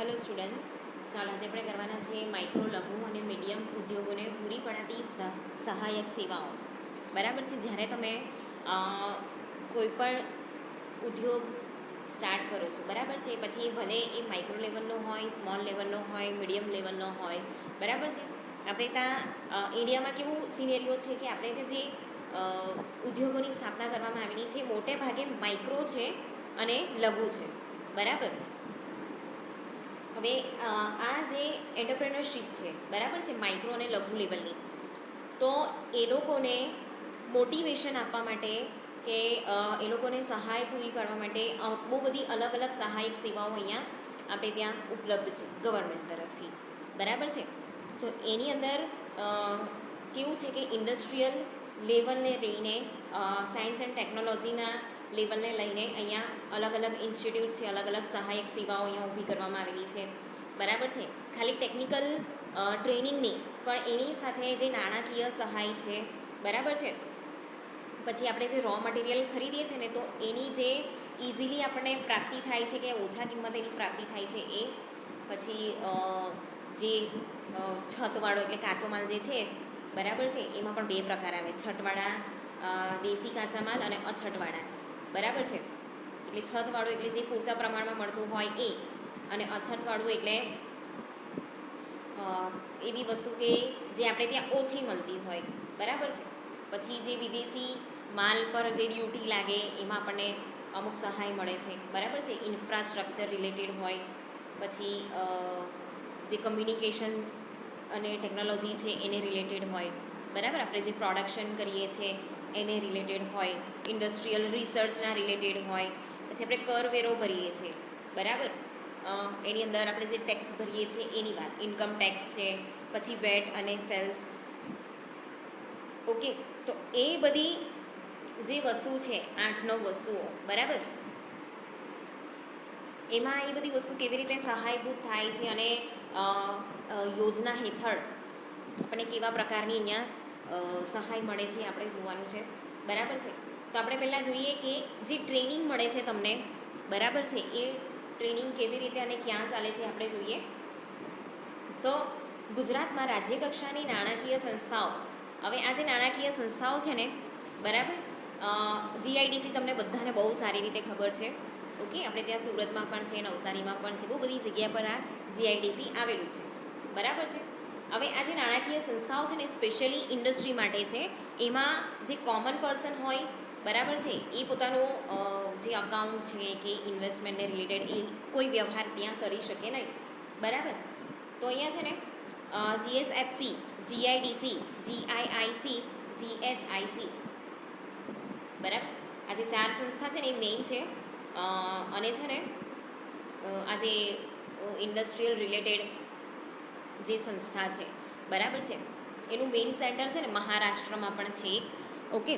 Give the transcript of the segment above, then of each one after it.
Hello students, ચાલો આજે આપણે કરવાના છે માઇક્રો, લઘુ અને મીડિયમ ઉદ્યોગોને પૂરી પડાતી સહાયક સેવાઓ. બરાબર છે. જ્યારે તમે કોઈ પણ ઉદ્યોગ સ્ટાર્ટ કરો છો, બરાબર છે, પછી ભલે એ માઇક્રો લેવલનો હોય, સ્મોલ લેવલનો હોય, મીડિયમ લેવલનો હોય, બરાબર છે. આપણે ત્યાં ઇન્ડિયામાં કેવું સિનેરીઓ છે કે આપણે ત્યાં જે ઉદ્યોગોની સ્થાપના કરવામાં આવેલી છે મોટે ભાગે માઇક્રો છે અને લઘુ છે, બરાબર. હવે આ જે એન્ટરપ્રેનરશીપ છે, બરાબર છે, માઇક્રો અને લઘુ લેવલની, તો એ લોકોને મોટિવેશન આપવા માટે કે એ લોકોને સહાય પૂરી પાડવા માટે બહુ બધી અલગ અલગ સહાયક સેવાઓ અહીંયા આપણે ત્યાં ઉપલબ્ધ છે ગવર્મેન્ટ તરફથી, બરાબર છે. તો એની અંદર કેવું છે કે ઇન્ડસ્ટ્રીયલ લેવલને લઈને સાયન્સ એન્ડ ટેકનોલોજીના લેવલને લઈને અહીંયા અલગ અલગ ઇન્સ્ટિટ્યૂટ છે, અલગ અલગ સહાયક સેવાઓ અહીંયા ઊભી કરવામાં આવેલી છે, બરાબર છે. ખાલી ટેકનિકલ ટ્રેનિંગની પણ એની સાથે જે નાણાકીય સહાય છે, બરાબર છે. પછી આપણે જે રો મટીરિયલ ખરીદીએ છીએ ને, તો એની જે ઇઝીલી આપણને પ્રાપ્તિ થાય છે કે ઓછા કિંમતે એની પ્રાપ્તિ થાય છે એ. પછી જે છતવાળો એટલે કાચો માલ જે છે, બરાબર છે, એમાં પણ બે પ્રકાર આવે: છતવાળા દેશી કાચા માલ અને અછતવાળા, બરાબર છે. એટલે છતવાળું એટલે જે પૂરતા પ્રમાણમાં મળતું હોય એ, અને અછતવાળું એટલે એવી વસ્તુ કે જે આપણે ત્યાં ઓછી મળતી હોય, બરાબર છે. પછી જે વિદેશી માલ પર જે ડ્યુટી લાગે એમાં આપણને અમુક સહાય મળે છે, બરાબર છે. ઇન્ફ્રાસ્ટ્રક્ચર રિલેટેડ હોય, પછી જે કમ્યુનિકેશન અને ટેકનોલોજી છે એને રિલેટેડ હોય, બરાબર. આપણે જે પ્રોડક્શન કરીએ છીએ એને રિલેટેડ હોય, ઇન્ડસ્ટ્રીયલ રિસર્ચના રિલેટેડ હોય. પછી આપણે કરવેરો ભરીએ છીએ, બરાબર. એની અંદર આપણે જે ટેક્સ ભરીએ છીએ એની વાત, ઇન્કમ ટેક્સ છે, પછી વેટ અને સેલ્સ, ઓકે. તો એ બધી જે વસ્તુ છે 8-9 વસ્તુઓ, બરાબર, એમાં એ બધી વસ્તુ કેવી રીતે સહાયભૂત થાય છે અને યોજના હેઠળ આપણને કેવા પ્રકારની અહીંયા સહાય મળે છે આપણે જોવાનું છે, બરાબર છે. તો આપણે પહેલાં જોઈએ કે જે ટ્રેનિંગ મળે છે તમને, બરાબર છે, એ ટ્રેનિંગ કેવી રીતે અને ક્યાં ચાલે છે આપણે જોઈએ. તો ગુજરાતમાં રાજ્ય કક્ષાની નાણાકીય સંસ્થાઓ, હવે આ જે નાણાકીય સંસ્થાઓ છે ને, બરાબર, જીઆઈડીસી તમને બધાને બહુ સારી રીતે ખબર છે, ઓકે. આપણે ત્યાં સુરતમાં પણ છે, નવસારીમાં પણ છે, બહુ બધી જગ્યા પર આ જીઆઈડીસી આવેલું છે, બરાબર છે. હવે આ જે નાણાકીય સંસ્થાઓ છે ને સ્પેશિયલી ઇન્ડસ્ટ્રી માટે છે. એમાં જે કોમન પર્સન હોય, બરાબર છે, એ પોતાનો જે અકાઉન્ટ છે કે ઇન્વેસ્ટમેન્ટને રિલેટેડ એ કોઈ વ્યવહાર ત્યાં કરી શકે નહીં, બરાબર. તો અહીંયા છે ને જીએસએફસી, જીઆઈડીસી, જીઆઈઆઈસી, જીએસઆઈસી, બરાબર, આ જે 4 સંસ્થા છે ને એ મેઇન છે. અને છે ને આજે ઇન્ડસ્ટ્રીયલ રિલેટેડ જે સંસ્થા છે, બરાબર છે, એનું મેઇન સેન્ટર છે ને મહારાષ્ટ્રમાં પણ છે, ઓકે.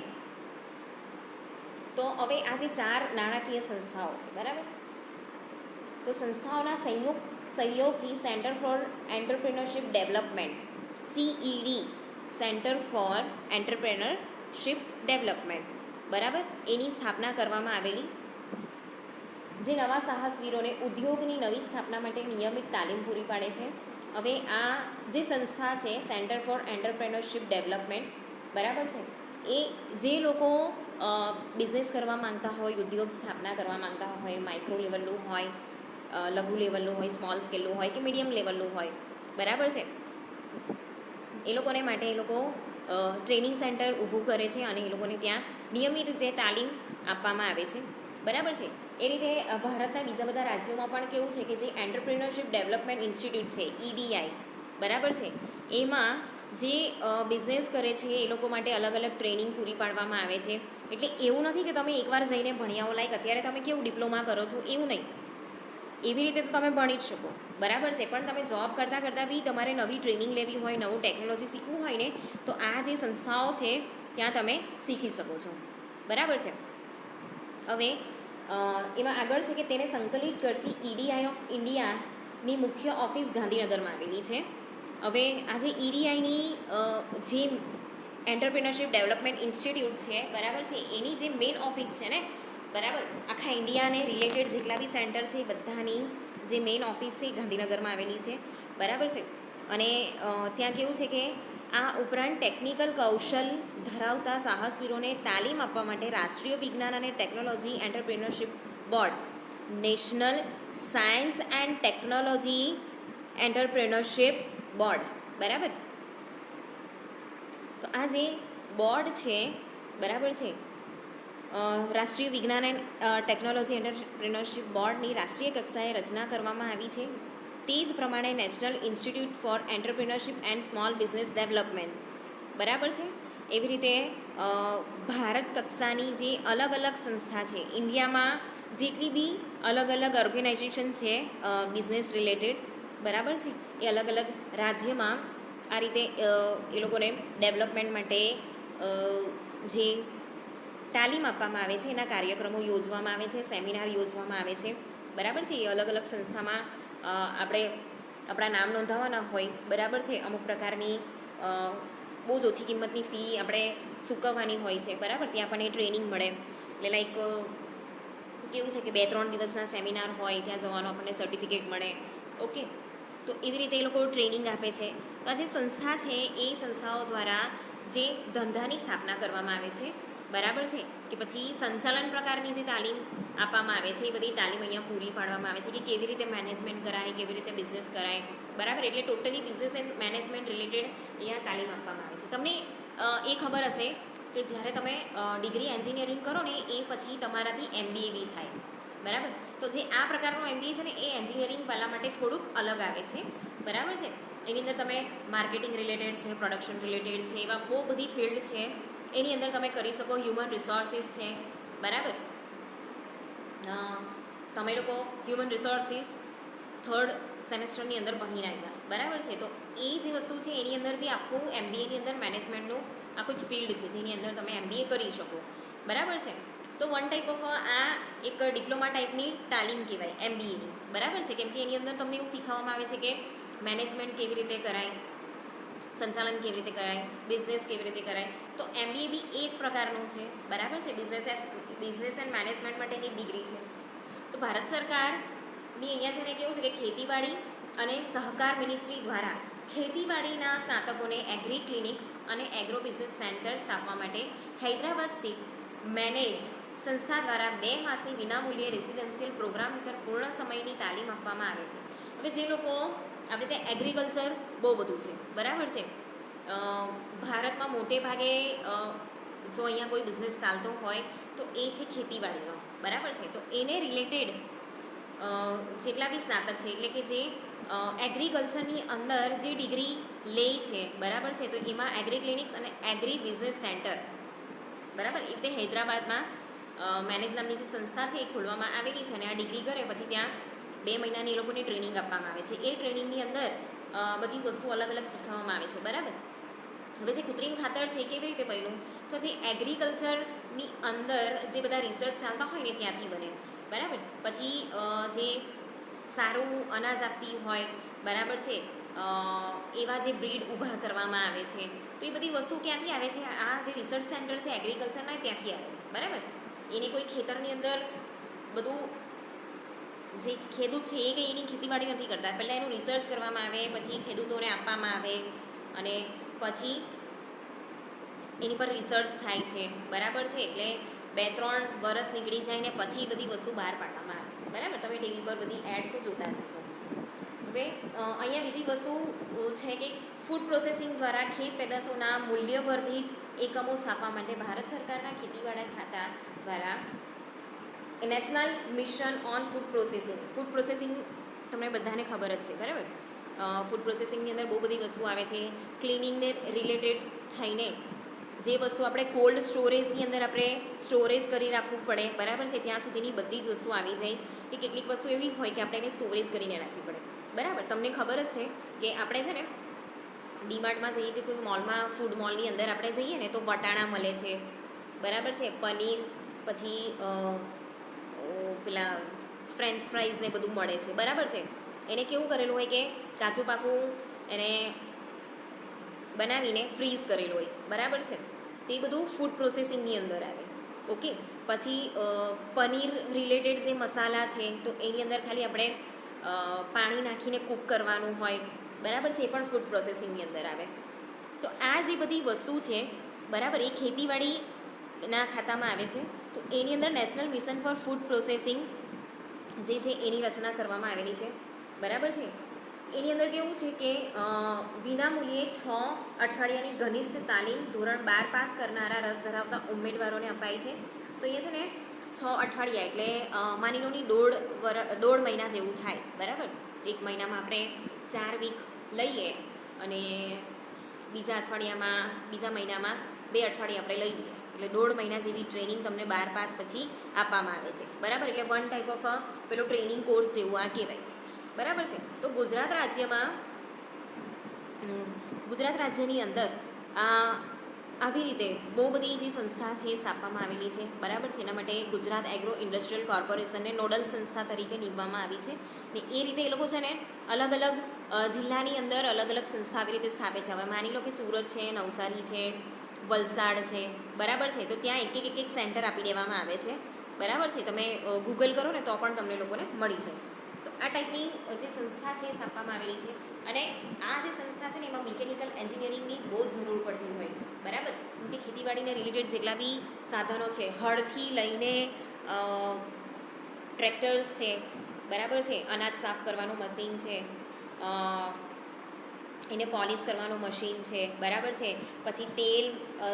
તો હવે આ જે 4 નાણાકીય સંસ્થાઓ છે, બરાબર, તો સંસ્થાઓના સહયોગથી centre for entrepreneurship development, CED, centre for entrepreneurship development, બરાબર, એની સ્થાપના કરવામાં આવેલી, જે નવા સાહસવીરોને ઉદ્યોગની નવી સ્થાપના માટે નિયમિત તાલીમ પૂરી પાડે છે. હવે આ જે સંસ્થા છે સેન્ટર ફોર એન્ટરપ્રેન્યોરશિપ ડેવલપમેન્ટ, બરાબર છે, એ જે લોકો બિઝનેસ કરવા માંગતા હોય, ઉદ્યોગ સ્થાપના કરવા માંગતા હોય, માઇક્રો લેવલનું હોય, લઘુ લેવલનું હોય, સ્મોલ સ્કેલનું હોય કે મીડિયમ લેવલનું હોય, બરાબર છે, એ લોકોને માટે એ લોકો ટ્રેનિંગ સેન્ટર ઊભું કરે છે અને એ લોકોને ત્યાં નિયમિત રીતે તાલીમ આપવામાં આવે છે, બરાબર છે. એ રીતે ભારતના બીજા બધા રાજ્યોમાં પણ કેવું છે કે જે એન્ટરપ્રિન્યોરશિપ ડેવલપમેન્ટ ઇન્સ્ટિટ્યૂટ છે, EDI, બરાબર છે, એમાં જે બિઝનેસ કરે છે એ લોકો માટે અલગ અલગ ટ્રેનિંગ પૂરી પાડવામાં આવે છે. એટલે એવું નથી કે તમે એકવાર જઈને ભણ્યાઓ, લાઈક અત્યારે તમે કેવું ડિપ્લોમા કરો છો એવું નહીં, એવી રીતે તો તમે ભણી જ શકો, બરાબર છે, પણ તમે જોબ કરતાં કરતાં બી તમારે નવી ટ્રેનિંગ લેવી હોય, નવું ટેકનોલોજી શીખવું હોય ને, તો આ જે સંસ્થાઓ છે ત્યાં તમે શીખી શકો છો, બરાબર છે. હવે એમાં આગળ છે કે તેને સંકલિત કરતી EDI ઓફ ઇન્ડિયાની મુખ્ય ઓફિસ ગાંધીનગરમાં આવેલી છે. હવે આ જે EDIની જે એન્ટરપ્રિન્યોરશિપ ડેવલપમેન્ટ ઇન્સ્ટિટ્યૂટ છે, બરાબર છે, એની જે મેઇન ઓફિસ છે ને, બરાબર, આખા ઇન્ડિયાને રિલેટેડ જેટલા બી સેન્ટર છે એ બધાની જે મેઇન ઓફિસ છે એ ગાંધીનગરમાં આવેલી છે, બરાબર છે. અને ત્યાં કેવું છે કે આ ઉપરાંત ટેકનિકલ કૌશલ ધરાવતા સાહસવીરોને તાલીમ આપવા માટે રાષ્ટ્રીય વિજ્ઞાન અને technology entrepreneurship board, national science and technology entrepreneurship board, બરાબર. તો આ જે બોર્ડ છે, બરાબર છે, રાષ્ટ્રીય વિજ્ઞાન એન્ડ ટેકનોલોજી એન્ટરપ્રિન્યોરશિપ બોર્ડની રાષ્ટ્રીય કક્ષાએ રચના કરવામાં આવી છે. તે જ પ્રમાણે National Institute for Entrepreneurship and Small Business Development, બરાબર છે. એવી રીતે ભારત કક્ષાની જે અલગ અલગ સંસ્થા છે, ઇન્ડિયામાં જેટલી બી અલગ અલગ ઓર્ગેનાઇઝેશન છે બિઝનેસ રિલેટેડ, બરાબર છે, એ અલગ અલગ રાજ્યમાં આ રીતે એ લોકોને ડેવલપમેન્ટ માટે જે તાલીમ આપવામાં આવે છે, એના કાર્યક્રમો યોજવામાં આવે છે, સેમિનાર યોજવામાં આવે છે, બરાબર છે. એ અલગ અલગ સંસ્થામાં આપણે આપણા નામ નોંધાવવાના હોય, બરાબર છે, અમુક પ્રકારની બહુ જ ઓછી કિંમતની ફી આપણે ચૂકવવાની હોય છે, બરાબર. ત્યાં આપણને ટ્રેનિંગ મળે, એટલે લાઈક કેવું છે કે 2-3 દિવસના સેમિનાર હોય, ત્યાં જવાનું આપણને સર્ટિફિકેટ મળે, ઓકે. તો એવી રીતે એ લોકો ટ્રેનિંગ આપે છે. તો આ જે સંસ્થા છે એ સંસ્થાઓ દ્વારા જે ધંધાની સ્થાપના કરવામાં આવે છે, બરાબર છે, કે પછી સંચાલન પ્રકારની જે તાલીમ આપવામાં આવે છે એ બધી તાલીમ અહીંયા પૂરી પાડવામાં આવે છે કે કેવી રીતે મેનેજમેન્ટ કરાય, કેવી રીતે બિઝનેસ કરાય, બરાબર. એટલે totally business and management related અહીંયા તાલીમ આપવામાં આવે છે. તમને એ ખબર હશે કે જ્યારે તમે ડિગ્રી એન્જિનિયરિંગ કરો ને એ પછી તમારાથી MBA બી થાય, બરાબર. તો જે આ પ્રકારનું MBA છે ને એ એન્જિનિયરિંગ વાળા માટે થોડુંક અલગ આવે છે, બરાબર છે. એની અંદર તમે માર્કેટિંગ રિલેટેડ છે, પ્રોડક્શન રિલેટેડ છે, એવા બહુ બધી ફિલ્ડ છે એની અંદર તમે કરી શકો. હ્યુમન રિસોર્સિસ છે, બરાબર. તમે લોકો હ્યુમન રિસોર્સિસ 3rd સેમેસ્ટરની અંદર ભણીને આવ્યા, બરાબર છે. તો એ જે વસ્તુ છે એની અંદર બી આખું MBAની અંદર મેનેજમેન્ટનું આખું જ ફિલ્ડ છે જેની અંદર તમે MBA કરી શકો, બરાબર છે. તો વન ટાઈપ ઓફ આ એક ડિપ્લોમા ટાઈપની તાલીમ કહેવાય MBAની, બરાબર છે. કેમ કે એની અંદર તમને એવું શીખવવામાં આવે છે કે મેનેજમેન્ટ કેવી રીતે કરાય, સંચાલન કેવી રીતે કરાય, બિઝનેસ કેવી રીતે કરાય. તો MBA બી એ જ પ્રકારનું છે, બરાબર છે. બિઝનેસ એન્ડ મેનેજમેન્ટ માટેની ડિગ્રી છે. તો ભારત સરકારની અહીંયા છે ને કેવું છે કે ખેતીવાડી અને સહકાર મિનિસ્ટ્રી દ્વારા ખેતીવાડીના સ્નાતકોને એગ્રી ક્લિનિક્સ અને એગ્રો બિઝનેસ સેન્ટર સ્થાપવા માટે હૈદરાબાદ સ્થિત મેનેજ સંસ્થા દ્વારા 2 માસની વિનામૂલ્યે રેસિડેન્શિયલ પ્રોગ્રામ હેઠળ પૂર્ણ સમયની તાલીમ આપવામાં આવે છે. હવે જે લોકો આપણે ત્યાં એગ્રીકલ્ચર બહુ બધું છે, બરાબર છે. ભારતમાં મોટે ભાગે જો અહીંયા કોઈ બિઝનેસ ચાલતો હોય તો એ છે ખેતીવાડીનો, બરાબર છે. તો એને રિલેટેડ જેટલા બી સ્નાતક છે એટલે કે જે એગ્રીકલ્ચરની અંદર જે ડિગ્રી લે છે, બરાબર છે, તો એમાં એગ્રી ક્લિનિક્સ અને એગ્રી બિઝનેસ સેન્ટર, બરાબર, એ રીતે હૈદરાબાદમાં મેનેજ નામની જે સંસ્થા છે એ ખોલવામાં આવેલી છે. અને આ ડિગ્રી કરે પછી ત્યાં 2 મહિનાની એ લોકોને ટ્રેનિંગ આપવામાં આવે છે. એ ટ્રેનિંગની અંદર બધી વસ્તુ અલગ અલગ શીખવવામાં આવે છે, બરાબર. હવે જે કૃત્રિમ ખાતર છે એ કેવી રીતે બન્યું, તો જે એગ્રીકલ્ચરની અંદર જે બધા રિસર્ચ ચાલતા હોય ને ત્યાંથી બને, બરાબર. પછી જે સારું અનાજ આપતી હોય, બરાબર છે, એવા જે બ્રીડ ઊભા કરવામાં આવે છે. તો એ બધી વસ્તુ ક્યાંથી આવે છે, આ જે રિસર્ચ સેન્ટર છે એગ્રીકલ્ચરના ત્યાંથી આવે છે, બરાબર. એને કોઈ ખેતરની અંદર બધું જે ખેડૂત છે એ કંઈ એની ખેતીવાડી નથી કરતા, પહેલાં એનું રિસર્ચ કરવામાં આવે, પછી ખેડૂતોને આપવામાં આવે અને પછી એની પર રિસર્ચ થાય છે, બરાબર છે. એટલે 2-3 વર્ષ નીકળી જાય ને પછી બધી વસ્તુ બહાર પાડવામાં આવે છે, બરાબર. તમે ટીવી પર બધી એડ તો જોતા હશો. હવે અહીંયા બીજી વસ્તુ છે કે ફૂડ પ્રોસેસિંગ દ્વારા ખેત પેદાશોના મૂલ્યવર્ધિત એકમો સ્થાપવા માટે ભારત સરકારના ખેતીવાડી ખાતા દ્વારા national mission on food processing તમને બધાને ખબર જ છે, બરાબર. ફૂડ પ્રોસેસિંગની અંદર બહુ બધી વસ્તુ આવે છે. ક્લિનિંગને રિલેટેડ થઈને જે વસ્તુ આપણે કોલ્ડ સ્ટોરેજની અંદર આપણે સ્ટોરેજ કરી રાખવું પડે, બરાબર છે, ત્યાં સુધીની બધી જ વસ્તુ આવી જાય. કે કેટલીક વસ્તુ એવી હોય કે આપણે એને સ્ટોરેજ કરીને રાખવી પડે, બરાબર. તમને ખબર જ છે કે આપણે છે ને ડીમાર્ટમાં જઈએ કે કોઈ મોલમાં ફૂડ મોલની અંદર આપણે જઈએ ને તો વટાણા મળે છે, બરાબર છે, પનીર, પછી પેલા ફ્રેન્ચ ફ્રાઈઝ ને બધું મળે છે, બરાબર છે. એને કેવું કરેલું હોય કે કાચું પાકું એને બનાવીને ફ્રીઝ કરેલું હોય, બરાબર છે. તો એ બધું ફૂડ પ્રોસેસિંગની અંદર આવે, ઓકે. પછી પનીર રિલેટેડ જે મસાલા છે તો એની અંદર ખાલી આપણે પાણી નાખીને કૂક કરવાનું હોય, બરાબર છે, એ પણ ફૂડ પ્રોસેસિંગની અંદર આવે. તો આ જે બધી વસ્તુ છે, બરાબર, એ ખેતીવાડીના ખાતામાં આવે છે. તો એની અંદર national mission for food processing જે છે એની રચના કરવામાં આવેલી છે, બરાબર છે. એની અંદર કેવું છે કે વિનામૂલ્યે 6 અઠવાડિયાની ઘનિષ્ઠ તાલીમ ધોરણ 12 પાસ કરનારા રસ ધરાવતા ઉમેદવારોને અપાય છે. તો એ છે ને 6 અઠવાડિયા એટલે માની લો ની દોઢ મહિના જેવું થાય, બરાબર. એક મહિનામાં આપણે 4 વીક લઈએ અને બીજા મહિનામાં 2 અઠવાડિયા આપણે લઈ લઈએ, એટલે 1.5 મહિના જેવી ટ્રેનિંગ તમને 12 પાસ પછી આપવામાં આવે છે, બરાબર. એટલે વન ટાઈપ ઓફ પેલો ટ્રેનિંગ કોર્સ જેવું આ કહેવાય, બરાબર છે. તો ગુજરાત રાજ્યની અંદર આવી રીતે બહુ બધી જે સંસ્થા છે એ સ્થાપવામાં આવેલી છે, બરાબર છે. એના માટે ગુજરાત એગ્રો ઇન્ડસ્ટ્રીયલ કોર્પોરેશનને નોડલ સંસ્થા તરીકે નીમવામાં આવી છે ને એ રીતે એ લોકો છે ને અલગ અલગ જિલ્લાની અંદર અલગ અલગ સંસ્થા આવી રીતે સ્થાપે છે. હવે માની લો કે સુરત છે, નવસારી છે, વલસાડ છે, બરાબર છે. તો ત્યાં એક સેન્ટર આપી દેવામાં આવે છે, બરાબર છે. તમે ગૂગલ કરો ને તો પણ તમને લોકોને મળી જાય. તો આ ટાઈપની જે સંસ્થા છે એ સ્થાપવામાં આવેલી છે. અને આ જે સંસ્થા છે ને એમાં મિકેનિકલ એન્જિનિયરિંગની બહુ જ જરૂર પડતી હોય, બરાબર. કેમ કે ખેતીવાડીને રિલેટેડ જેટલા બી સાધનો છે, હળથી લઈને ટ્રેક્ટર્સ છે, બરાબર છે, અનાજ સાફ કરવાનું મશીન છે, એને પોલિશ કરવાનું મશીન છે, બરાબર છે. પછી તેલ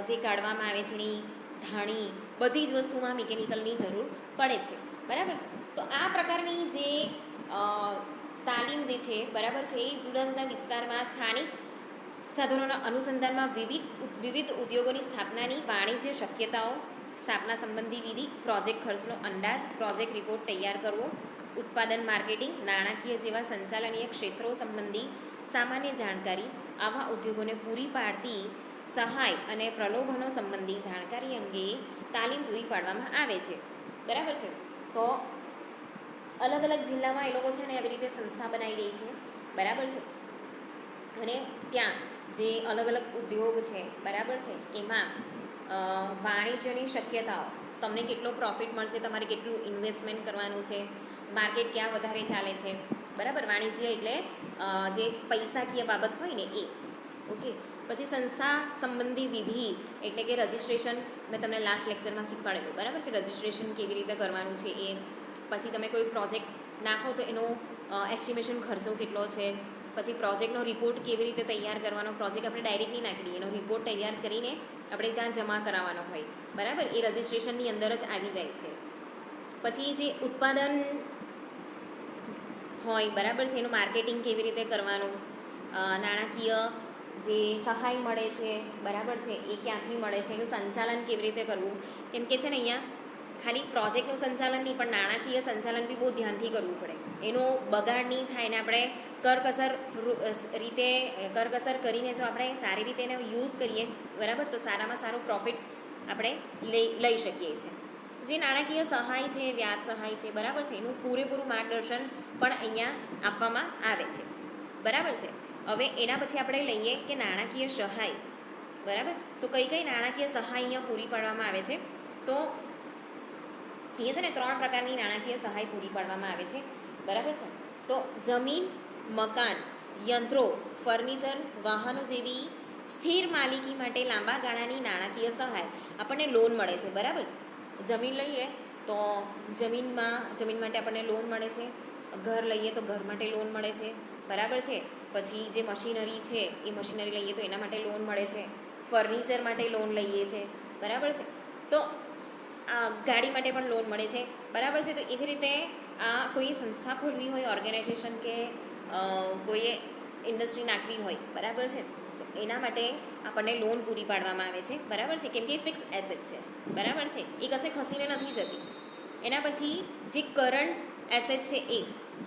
જે કાઢવામાં આવે છે એની ધાણી, બધી જ વસ્તુમાં મિકેનિકલની જરૂર પડે છે, બરાબર છે. તો આ પ્રકારની જે તાલીમ જે છે, બરાબર છે, એ જુદા જુદા વિસ્તારમાં સ્થાનિક સાધનોના અનુસંધાનમાં વિવિધ ઉદ્યોગોની સ્થાપનાની વાણિજ્ય શક્યતાઓ, સ્થાપના સંબંધી વિધિ, પ્રોજેક્ટ ખર્ચનો અંદાજ, પ્રોજેક્ટ રિપોર્ટ તૈયાર કરવો, ઉત્પાદન, માર્કેટિંગ, નાણાકીય જેવા સંચાલનીય ક્ષેત્રો સંબંધી સામાન્ય જાણકારી, આવા ઉદ્યોગોને પૂરી પાડતી સહાય અને પ્રલોભનો સંબંધી જાણકારી અંગે તાલીમ પૂરી પાડવામાં આવે છે, બરાબર છે. તો અલગ અલગ જિલ્લામાં એ લોકો છે ને આવી રીતે સંસ્થા બનાવી રહી છે, બરાબર છે. અને ત્યાં જે અલગ અલગ ઉદ્યોગ છે, બરાબર છે, એમાં વાણિજ્યની શક્યતાઓ, તમને કેટલો પ્રોફિટ મળશે, તમારે કેટલું ઇન્વેસ્ટમેન્ટ કરવાનું છે, માર્કેટ ક્યાં વધારે ચાલે છે, બરાબર. વાણિજ્ય એટલે જે પૈસાકીય બાબત હોય ને એ, ઓકે. પછી સંસ્થા સંબંધી વિધિ એટલે કે રજિસ્ટ્રેશન, મેં તમને લાસ્ટ લેક્ચરમાં શીખવાડેલું, બરાબર, કે રજિસ્ટ્રેશન કેવી રીતે કરવાનું છે એ. પછી તમે કોઈ પ્રોજેક્ટ નાખો તો એનો એસ્ટિમેશન ખર્ચો કેટલો છે. પછી પ્રોજેક્ટનો રિપોર્ટ કેવી રીતે તૈયાર કરવાનો, પ્રોજેક્ટ આપણે ડાયરેક્ટ નહીં નાખી દઈએ, એનો રિપોર્ટ તૈયાર કરીને આપણે ત્યાં જમા કરાવવાનો હોય, બરાબર. એ રજિસ્ટ્રેશનની અંદર જ આવી જાય છે. પછી જે ઉત્પાદન હોય, બરાબર છે, એનું માર્કેટિંગ કેવી રીતે કરવાનું, નાણાકીય જે સહાય મળે છે, બરાબર છે, એ ક્યાંથી મળે છે, એનું સંચાલન કેવી રીતે કરવું. કેમ કે છે ને અહીંયા ખાલી પ્રોજેક્ટનું સંચાલન નહીં પણ નાણાકીય સંચાલન બી બહુ ધ્યાનથી કરવું પડે. એનો બગાડ નહીં થાય ને આપણે કરકસર કરીને જો આપણે સારી રીતે એને યુઝ કરીએ, બરાબર, તો સારામાં સારું પ્રોફિટ આપણે લઈ શકીએ છીએ. જે નાણાકીય સહાય છે, વ્યાજ સહાય છે, બરાબર છે, એનું પૂરેપૂરું માર્ગદર્શન પણ અહીંયા આપવામાં આવે છે, બરાબર છે. હવે એના પછી આપણે લઈએ કે નાણાકીય સહાય, બરાબર. તો કઈ નાણાકીય સહાય અહીંયા પૂરી પાડવામાં આવે છે. તો અહીંયા છે ને 3 પ્રકારની નાણાકીય સહાય પૂરી પાડવામાં આવે છે, બરાબર છે. તો જમીન, મકાન, યંત્રો, ફર્નિચર, વાહનો જેવી સ્થિર માલિકી માટે લાંબા ગાળાની નાણાકીય સહાય, આપણને લોન મળે છે, બરાબર. જમીન લઈએ તો જમીન માટે આપણને લોન મળે છે. ઘર લઈએ તો ઘર માટે લોન મળે છે, બરાબર છે. પછી જે મશીનરી છે એ મશીનરી લઈએ તો એના માટે લોન મળે છે. ફર્નિચર માટે લોન લઈએ છે, બરાબર છે. તો ગાડી માટે પણ લોન મળે છે, બરાબર છે. તો એવી રીતે આ કોઈ સંસ્થા ખોલવી હોય, ઓર્ગેનાઇઝેશન કે કોઈએ ઇન્ડસ્ટ્રી નાખવી હોય, બરાબર છે, તો એના માટે આપણને લોન પૂરી પાડવામાં આવે છે, બરાબર છે. કેમ કે એ ફિક્સ એસેટ છે, બરાબર છે, એ કશે ખસીને નથી જતી. એના પછી જે કરંટ એસેટ છે એ,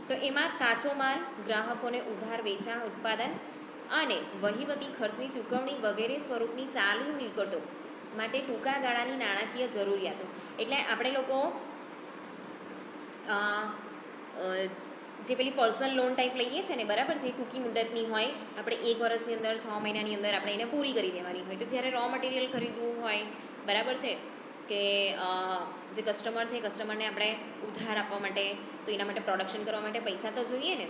તો એમાં કાચો માલ, ગ્રાહકોને ઉધાર વેચાણ, ઉત્પાદન અને વહીવટી ખર્ચની ચૂકવણી વગેરે સ્વરૂપની ચાલુ મિલકતો માટે ટૂંકા ગાળાની નાણાકીય જરૂરિયાતો. એટલે આપણે લોકો જે પેલી પર્સનલ લોન ટાઈપ લઈએ છે ને, બરાબર છે, એ ટૂંકી મુદતની હોય, આપણે 1 વર્ષની અંદર 6 મહિનાની અંદર આપણે એને પૂરી કરી દેવાની હોય. તો જ્યારે રો મટીરિયલ ખરીદવું હોય, બરાબર છે, કે જે કસ્ટમર છે કસ્ટમરને આપણે ઉધાર આપવા માટે, તો એના માટે પ્રોડક્શન કરવા માટે પૈસા તો જોઈએ ને,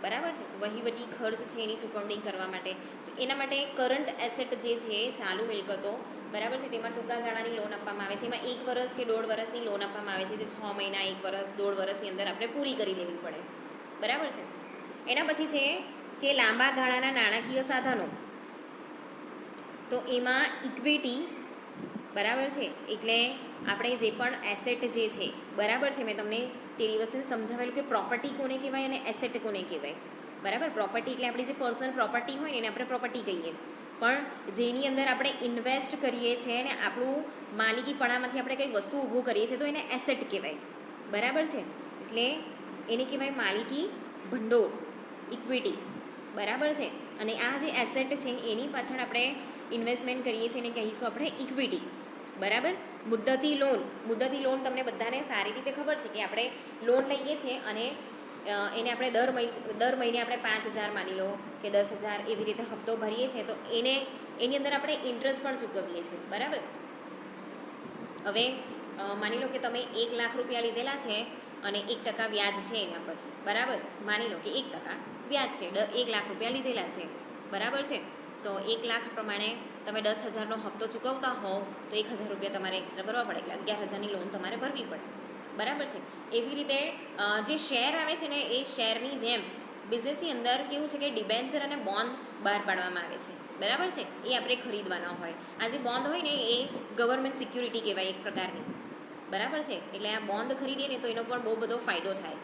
બરાબર છે. વહીવટી ખર્ચ છે એની ચૂકવણી કરવા માટે, તો એના માટે કરંટ એસેટ જે છે ચાલુ મિલકતો, બરાબર છે, તેમાં ટૂંકા ગાળાની લોન આપવામાં આવે છે. એમાં 1 વર્ષ કે 1.5 વર્ષની લોન આપવામાં આવે છે, જે 6 મહિના, 1 વર્ષ, 1.5 વર્ષની અંદર આપણે પૂરી કરી દેવી પડે, બરાબર છે. એના પછી છે કે લાંબા ગાળાના નાણાકીય સાધનો, તો એમાં ઇક્વિટી, બરાબર છે, એટલે આપણે જે પણ એસેટ જે છે, બરાબર છે, મેં તમને તે દિવસે સમજાવેલું કે પ્રોપર્ટી કોને કહેવાય અને એસેટ કોને કહેવાય, બરાબર. પ્રોપર્ટી એટલે આપણી જે પર્સનલ પ્રોપર્ટી હોય ને એને આપણે પ્રોપર્ટી કહીએ, પણ જેની અંદર આપણે ઇન્વેસ્ટ કરીએ છીએ ને આપણું માલિકીપણામાંથી આપણે કંઈ વસ્તુ ઊભું કરીએ છીએ તો એને એસેટ કહેવાય, બરાબર છે. એટલે એને કહેવાય માલિકી ભંડોળ, ઇક્વિટી, બરાબર છે. અને આ જે એસેટ છે એની પાછળ આપણે ઇન્વેસ્ટમેન્ટ કરીએ છીએ એને કહીશું આપણે ઇક્વિટી, બરાબર. મુદ્દતી લોન તમને બધાને સારી રીતે ખબર છે કે આપણે લોન લઈએ છીએ અને એને આપણે દર મહિને આપણે 5,000 માની લો કે 10,000 એવી રીતે હપ્તો ભરીએ છીએ, તો એની અંદર આપણે ઇન્ટરેસ્ટ પણ ચૂકવીએ છીએ, બરાબર. હવે માની લો કે તમે 1 લાખ રૂપિયા લીધેલા છે અને 1% વ્યાજ છે એના પર, બરાબર. માની લો કે 1% વ્યાજ છે, 1 લાખ રૂપિયા લીધેલા છે, બરાબર છે. તો 1 લાખ પ્રમાણે તમે 10,000નો હપ્તો ચૂકવતા હોવ તો 1,000 રૂપિયા તમારે એક્સ્ટ્રા ભરવા પડે, એટલે 11,000ની લોન તમારે ભરવી પડે, બરાબર છે. એવી રીતે જે શેર આવે છે ને એ શેરની જેમ બિઝનેસની અંદર કેવું છે કે ડિબેન્ચર અને બોન્ડ બહાર પાડવામાં આવે છે, બરાબર છે. એ આપણે ખરીદવાના હોય. આ જે બોન્ડ હોય ને એ ગવર્મેન્ટ સિક્યુરિટી કહેવાય એક પ્રકારની, બરાબર છે. એટલે આ બોન્ડ ખરીદીએ ને તો એનો પણ બહુ બધો ફાયદો થાય.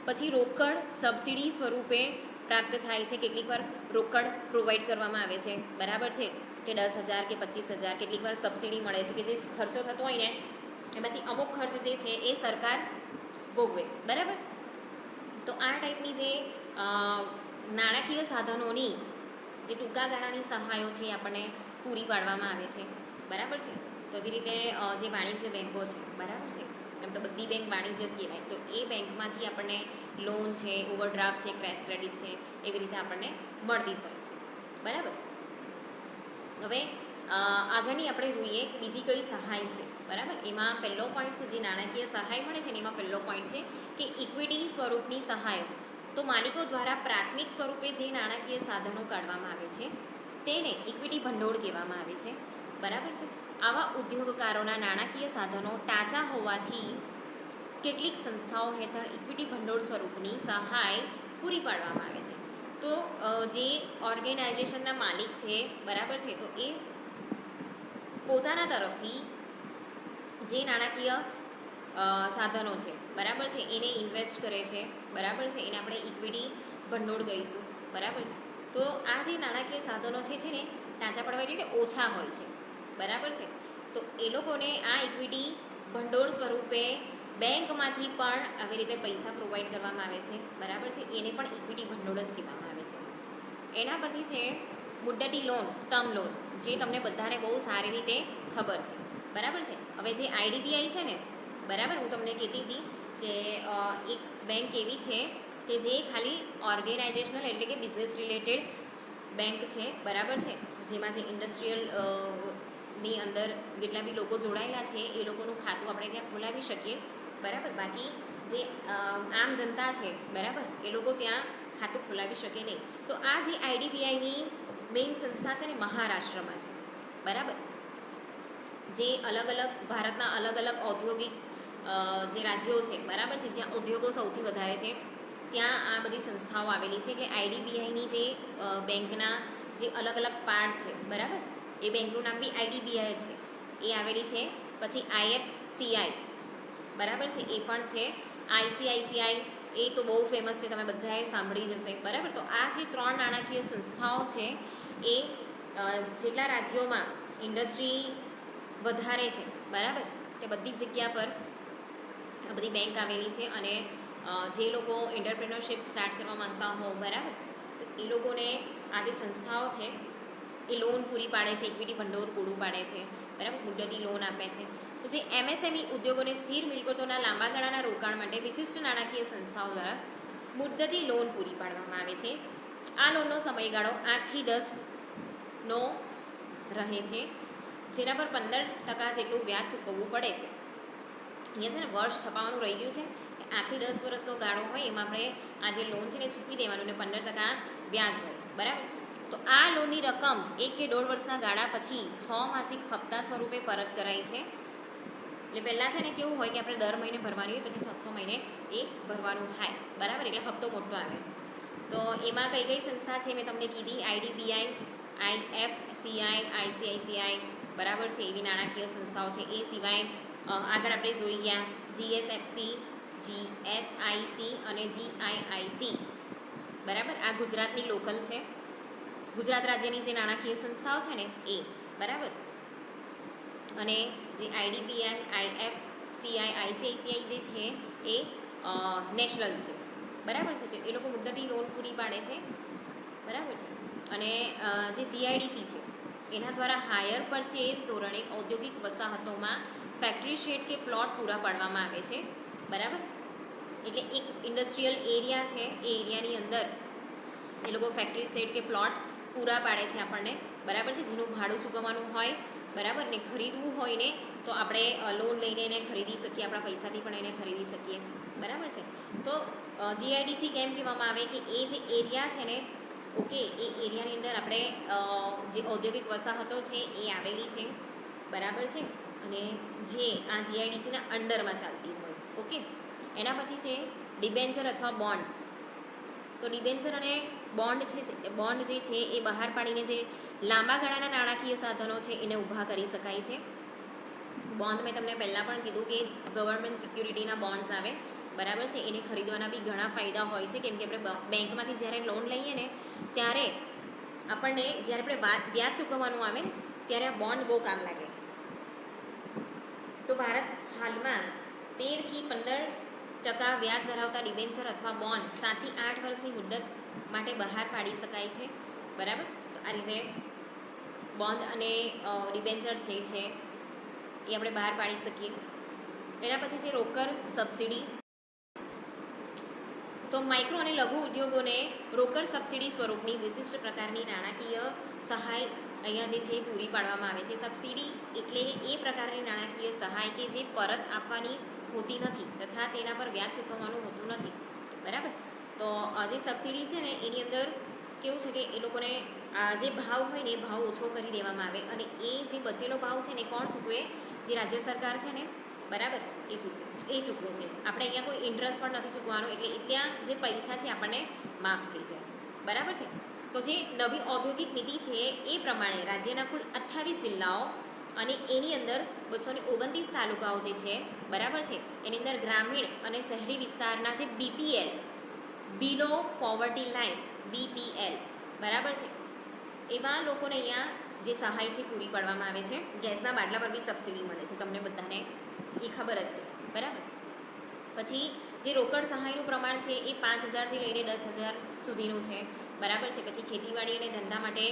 પછી રોકડ સબસિડી સ્વરૂપે પ્રાપ્ત થાય છે. કેટલીક વાર રોકડ પ્રોવાઈડ કરવામાં આવે છે, બરાબર છે, કે 10,000 કે 25,000 કેટલીક વાર સબસિડી મળે છે, કે જે ખર્ચો થતો હોય ને એમાંથી અમુક ખર્ચ જે છે એ સરકાર ભોગવે છે, બરાબર. તો આ ટાઈપની જે નાણાકીય સાધનોની જે ટૂંકા ગાળાની સહાયો છે એ આપણને પૂરી પાડવામાં આવે છે, બરાબર છે. તો એવી રીતે જે વાણિજ્ય બેન્કો છે, બરાબર છે, એમ તો બધી બેંક વાણિજ્ય જ કહેવાય, તો એ બેંકમાંથી આપણને લોન છે, ઓવરડ્રાફ્ટ છે, ક્રેશ ક્રેડિટ છે, એવી રીતે આપણને મળતી હોય છે, બરાબર. હવે આગળની આપણે જોઈએ બીજી કઈ સહાય છે, બરાબર. એમાં પહેલો પોઈન્ટ છે જે નાણાકીય સહાય મળે છે ને એમાં પહેલો પોઈન્ટ છે કે ઇક્વિટી સ્વરૂપની સહાયો. તો માલિકો દ્વારા પ્રાથમિક સ્વરૂપે જે નાણાકીય સાધનો કાઢવામાં આવે છે તેને ઇક્વિટી ભંડોળ કહેવામાં આવે છે, બરાબર છે. આવા ઉદ્યોગકારોના નાણાકીય સાધનો ટાંચા હોવાથી કેટલીક સંસ્થાઓ હેઠળ ઇક્વિટી ભંડોળ સ્વરૂપની સહાય પૂરી પાડવામાં આવે છે. તો જે ઓર્ગેનાઇઝેશનના માલિક છે, બરાબર છે, તો એ પોતાના તરફથી જે નાણાકીય સાધનો છે, બરાબર છે, એને ઇન્વેસ્ટ કરે છે, બરાબર છે, એને આપણે ઇક્વિટી ભંડોળ કહીશું, બરાબર છે. તો આ જે નાણાકીય સાધનો છે ને ટાંચા પડવા એટલે કે ઓછા હોય છે, બરાબર છે. તો એ લોકોને આ ઇક્વિટી ભંડોળ સ્વરૂપે બેંકમાંથી પણ આવી રીતે પૈસા પ્રોવાઈડ કરવામાં આવે છે, બરાબર છે. એને પણ ઇક્વિટી ભંડોળ જ કહેવામાં આવે છે. એના પછી છે મુદ્દતી લોન, ટર્મ લોન, જે તમને બધાને બહુ સારી રીતે ખબર છે, બરાબર છે. હવે જે આઈડીબીઆઈ છે ને, બરાબર, હું તમને કહેતી હતી કે એક બેંક એવી છે કે જે ખાલી ઓર્ગેનાઇઝેશનલ એટલે કે બિઝનેસ રિલેટેડ બેંક છે, બરાબર છે, જેમાં જે ઇન્ડસ્ટ્રીયલ ની અંદર જેટલા બી લોકો જોડાયેલા છે એ લોકોનું ખાતું આપણે ત્યાં ખોલાવી શકીએ, બરાબર. બાકી જે આમ જનતા છે, બરાબર, એ લોકો ત્યાં ખાતું ખોલાવી શકે નહીં. તો આ જે આઈડીબીઆઈની મેઇન સંસ્થા છે ને મહારાષ્ટ્રમાં છે, બરાબર. જે અલગ અલગ ભારતના અલગ અલગ ઔદ્યોગિક જે રાજ્યો છે, બરાબર છે, જ્યાં ઉદ્યોગો સૌથી વધારે છે ત્યાં આ બધી સંસ્થાઓ આવેલી છે. એટલે આઈડીબીઆઈની જે બેંકના જે અલગ અલગ પાર્ટ છે, બરાબર, એ બેંકનું નામ બી આઈડીબીઆઈ છે, એ આવેલી છે. પછી આઈએફસીઆઈ, બરાબર છે, એ પણ છે. આઈસીઆઈસીઆઈ એ તો બહુ ફેમસ છે, તમે બધાએ સાંભળી જશે, બરાબર. તો આ જે 3 નાણાકીય સંસ્થાઓ છે એ જેટલા રાજ્યોમાં ઇન્ડસ્ટ્રી વધારે છે, બરાબર, તે બધી જ જગ્યા પર આ બધી બેંક આવેલી છે. અને જે લોકો એન્ટરપ્રેન્યોરશિપ સ્ટાર્ટ કરવા માંગતા હો, બરાબર, તો એ લોકોને આ જે સંસ્થાઓ છે એ લોન પૂરી પાડે છે, ઇક્વિટી ભંડોળ પૂરું પાડે છે, બરાબર, મુદ્દતી લોન આપે છે. તો જે એમએસએમઈ ઉદ્યોગોને સ્થિર મિલકતોના લાંબા ગાળાના રોકાણ માટે વિશિષ્ટ નાણાકીય સંસ્થાઓ દ્વારા મુદ્દતી લોન પૂરી પાડવામાં આવે છે. આ લોનનો સમયગાળો 8 થી 10 નો રહે છે. જેના પર 15% જેટલું વ્યાજ ચૂકવવું પડે છે. અહીંયા છે ને વર્ષ છપાવવાનું રહી ગયું છે કે 8 થી 10 વર્ષનો ગાળો હોય એમાં આપણે આ જે લોન છે ને ચૂકવી દેવાનું ને 15% વ્યાજ હોય. બરાબર. તો આ લોનની રકમ 1 કે 1.5 વર્ષના ગાળા પછી 6 માસિક હપ્તા સ્વરૂપે પરત કરાય છે. એટલે પહેલાં છે ને કેવું હોય કે આપણે દર મહિને ભરવાની હોય, પછી 6 મહિને એ ભરવાનું થાય. બરાબર. એટલે હપ્તો મોટો આવે. તો એમાં કઈ કઈ સંસ્થા છે મેં તમને કીધી, IDBI, IFCI, ICICI, બરાબર છે, એવી નાણાકીય સંસ્થાઓ છે. એ સિવાય આગળ આપણે જોઈ ગયા GSFC, GSIC અને GIIC. બરાબર. આ ગુજરાતની લોકલ છે, ગુજરાત રાજ્યની જે નાણાકીય સંસ્થાઓ છે ને એ. બરાબર. અને જે IDBI, IFCI, ICICI જે છે એ નેશનલ છે. બરાબર છે. તો એ લોકો મુદ્દતી લોન પૂરી પાડે છે. બરાબર છે. અને જે GIDC છે એના દ્વારા હાયર પરચેઝ ધોરણે ઔદ્યોગિક વસાહતોમાં ફેક્ટરી શેડ કે પ્લોટ પૂરા પાડવામાં આવે છે. બરાબર. એટલે એક ઇન્ડસ્ટ્રીયલ એરિયા છે, એ એરિયાની અંદર એ લોકો ફેક્ટરી શેડ કે પ્લોટ પૂરા પાડે છે આપણને. બરાબર છે. જેનું ભાડું ચૂકવવાનું હોય. બરાબર. ને ખરીદવું હોય ને તો આપણે લોન લઈને એને ખરીદી શકીએ, આપણા પૈસાથી પણ એને ખરીદી શકીએ. બરાબર છે. તો GIDC કેમ કહેવામાં આવે કે એ જે એરિયા છે ને, ઓકે, એ એરિયાની અંદર આપણે જે ઔદ્યોગિક વસાહતો છે એ આવેલી છે. બરાબર છે. અને જે આ GIDCના અંડરમાં ચાલતી હોય. ઓકે. એના પછી છે ડિબેન્ચર અથવા બોન્ડ. તો ડિબેન્ચર અને બોન્ડ જે છે એ બહાર પાડીને જે લાંબા ગાળાના નાણાકીય સાધનો છે એને ઊભા કરી શકાય છે. બોન્ડ મેં તમને પહેલાં પણ કીધું કે ગવર્મેન્ટ સિક્યુરિટીના બોન્ડ્સ આવે. બરાબર છે. એને ખરીદવાના બી ઘણા ફાયદા હોય છે, કેમ કે આપણે બેંકમાંથી જ્યારે લોન લઈએ ને ત્યારે આપણને જ્યારે આપણે વ્યાજ ચૂકવવાનું આવે ને ત્યારે આ બોન્ડ બહુ કામ લાગે. તો ભારત હાલમાં 13 થી 15% વ્યાજ ધરાવતા ડિબેન્ચર અથવા બોન્ડ 7 થી 8 વર્ષની મુદ્દત માટે બહાર પાડી શકાય છે. બરાબર. તો આ રીતે બોન્ડ અને ડિબેન્ચર છે એ આપણે બહાર પાડી શકીએ. એના પછી છે રોકડ સબસિડી. તો માઇક્રો અને લઘુ ઉદ્યોગોને રોકડ સબસિડી સ્વરૂપની વિશિષ્ટ પ્રકારની નાણાકીય સહાય અહીંયા જે છે પૂરી પાડવામાં આવે છે. સબસિડી એટલે એ પ્રકારની નાણાકીય સહાય કે જે પરત આપવાની હોતી નથી તથા તેના પર વ્યાજ ચૂકવવાનું હોતું નથી. બરાબર. તો જે સબસિડી છે ને એની અંદર કેવું છે કે એ લોકોને જે ભાવ હોય ને એ ભાવ ઓછો કરી દેવામાં આવે, અને એ જે બચેલો ભાવ છે ને કોણ ચૂકવે? જે રાજ્ય સરકાર છે ને, બરાબર, એ ચૂકવે છે. આપણે અહીંયા કોઈ ઇન્ટરેસ્ટ પણ નથી ચૂકવાનો, એટલે એટલા જે પૈસા છે આપણને માફ થઈ જાય. બરાબર છે. તો જે નવી ઔદ્યોગિક નીતિ છે એ પ્રમાણે રાજ્યના કુલ 28 જિલ્લાઓ અને એની અંદર 229 તાલુકાઓ જે છે, બરાબર છે, એની અંદર ગ્રામીણ અને શહેરી વિસ્તારના જે BPL, બિલો પોવર્ટી લાઇન, BPL, બરાબર છે, એવા લોકોને અહીંયા જે સહાય છે પૂરી પાડવામાં આવે છે. ગેસના બાટલા પર બી સબસિડી મળે છે, તમને બધાને એ ખબર જ છે. બરાબર. પછી જે રોકડ સહાયનું પ્રમાણ છે એ 5,000થી લઈને 10,000 સુધીનું છે. બરાબર છે. પછી ખેતીવાડી અને ધંધા માટે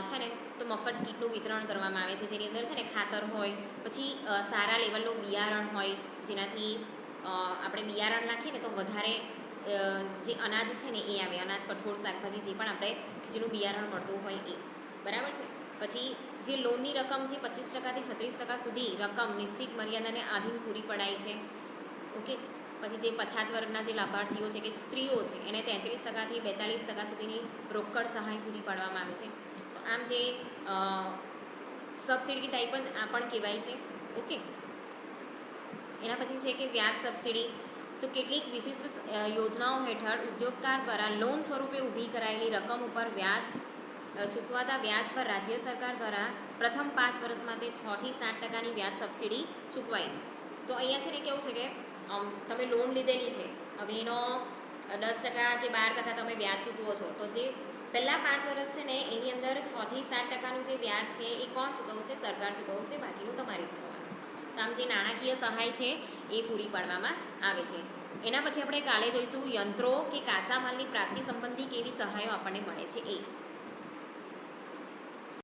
છે ને તો મફત કીટનું વિતરણ કરવામાં આવે છે, જેની અંદર છે ને ખાતર હોય, પછી સારા લેવલનું બિયારણ હોય, જેનાથી આપણે બિયારણ નાખીએ ને તો વધારે જે અનાજ છે ને એ આવે, અનાજ, કઠોળ, શાકભાજી, જે પણ આપણે જેનું બિયારણ મળતું હોય એ. બરાબર છે. પછી જે લોનની રકમ છે 25% થી 36% સુધી રકમ નિશ્ચિત મર્યાદાને આધીન પૂરી પડાય છે. ઓકે. પછી જે પછાત વર્ગના જે લાભાર્થીઓ છે કે સ્ત્રીઓ છે એને 33% થી 42% સુધીની રોકડ સહાય પૂરી પાડવામાં આવે છે. તો આમ જે સબસિડી ટાઈપ જ આ પણ કહેવાય છે. ઓકે. એના પછી છે કે વ્યાજ સબસિડી. તો કેટલીક વિશિષ્ટ યોજનાઓ હેઠળ ઉદ્યોગકાર દ્વારા લોન સ્વરૂપે ઊભી કરાયેલી રકમ ઉપર વ્યાજ ચૂકવાતા વ્યાજ પર રાજ્ય સરકાર દ્વારા પ્રથમ 5 વર્ષ માટે 6 થી 7%ની વ્યાજ સબસિડી ચૂકવાય છે. તો અહીંયા છે ને કેવું છે કે તમે લોન લીધેલી છે, હવે એનો 10% કે 12% તમે વ્યાજ ચૂકવો છો, તો જે પહેલાં 5 વર્ષ છે ને એની અંદર 6 થી 7%નું જે વ્યાજ છે એ કોણ ચૂકવશે? સરકાર ચૂકવશે, બાકીનું તમારે ચૂકવવાનું. તો આમ જે નાણાકીય સહાય છે એ પૂરી પાડવામાં આવે છે. એના પછી આપણે કાલે જોઈશું યંત્રો કે કાચા માલની પ્રાપ્તિ સંબંધી કેવી સહાયો આપણને મળે છે એ.